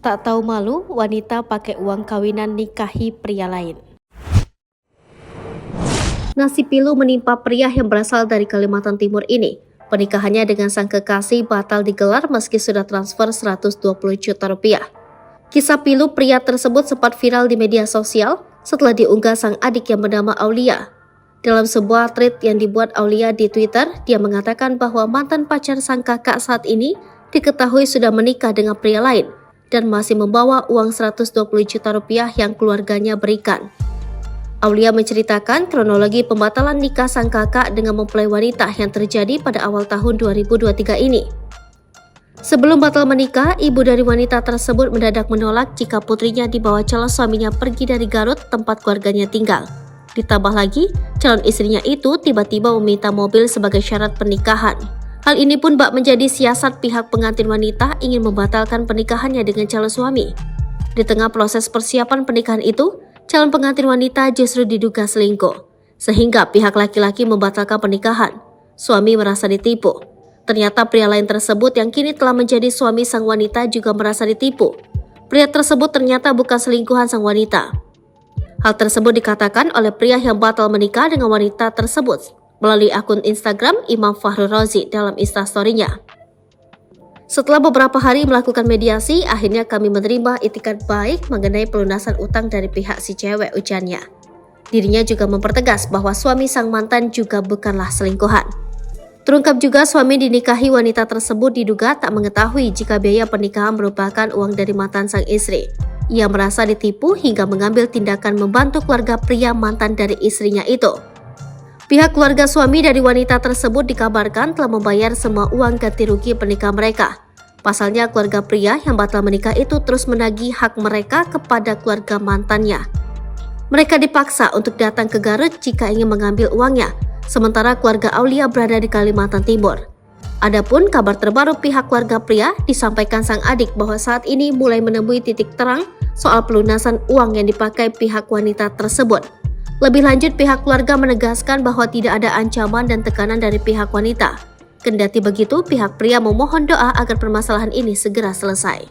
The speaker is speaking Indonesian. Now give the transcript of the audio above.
Tak tahu malu, wanita pakai uang kawinan nikahi pria lain. Nasib pilu menimpa pria yang berasal dari Kalimantan Timur ini. Pernikahannya dengan sang kekasih batal digelar meski sudah transfer 120 juta rupiah. Kisah pilu pria tersebut sempat viral di media sosial setelah diunggah sang adik yang bernama Aulia. Dalam sebuah tweet yang dibuat Aulia di Twitter, dia mengatakan bahwa mantan pacar sang kakak saat ini diketahui sudah menikah dengan pria lain dan masih membawa uang 120 juta rupiah yang keluarganya berikan. Aulia menceritakan kronologi pembatalan nikah sang kakak dengan mempelai wanita yang terjadi pada awal tahun 2023 ini. Sebelum batal menikah, ibu dari wanita tersebut mendadak menolak jika putrinya dibawa calon suaminya pergi dari Garut tempat keluarganya tinggal. Ditambah lagi, calon istrinya itu tiba-tiba meminta mobil sebagai syarat pernikahan. Hal ini pun bak menjadi siasat pihak pengantin wanita ingin membatalkan pernikahannya dengan calon suami. Di tengah proses persiapan pernikahan itu, calon pengantin wanita justru diduga selingkuh, sehingga pihak laki-laki membatalkan pernikahan. Suami merasa ditipu. Ternyata pria lain tersebut yang kini telah menjadi suami sang wanita juga merasa ditipu. Pria tersebut ternyata bukan selingkuhan sang wanita. Hal tersebut dikatakan oleh pria yang batal menikah dengan wanita tersebut melalui akun Instagram Imam Fahrul Razi dalam Instastory-nya. Setelah beberapa hari melakukan mediasi, akhirnya kami menerima itikat baik mengenai pelunasan utang dari pihak si cewek, ujarnya. Dirinya juga mempertegas bahwa suami sang mantan juga bukanlah selingkuhan. Terungkap juga suami dinikahi wanita tersebut diduga tak mengetahui jika biaya pernikahan merupakan uang dari mantan sang istri. Ia merasa ditipu hingga mengambil tindakan membantu keluarga pria mantan dari istrinya itu. Pihak keluarga suami dari wanita tersebut dikabarkan telah membayar semua uang ganti rugi pernikahan mereka. Pasalnya keluarga pria yang batal menikah itu terus menagih hak mereka kepada keluarga mantannya. Mereka dipaksa untuk datang ke Garut jika ingin mengambil uangnya, sementara keluarga Aulia berada di Kalimantan Timur. Adapun kabar terbaru pihak keluarga pria disampaikan sang adik bahwa saat ini mulai menemui titik terang soal pelunasan uang yang dipakai pihak wanita tersebut. Lebih lanjut, pihak keluarga menegaskan bahwa tidak ada ancaman dan tekanan dari pihak wanita. Kendati begitu, pihak pria memohon doa agar permasalahan ini segera selesai.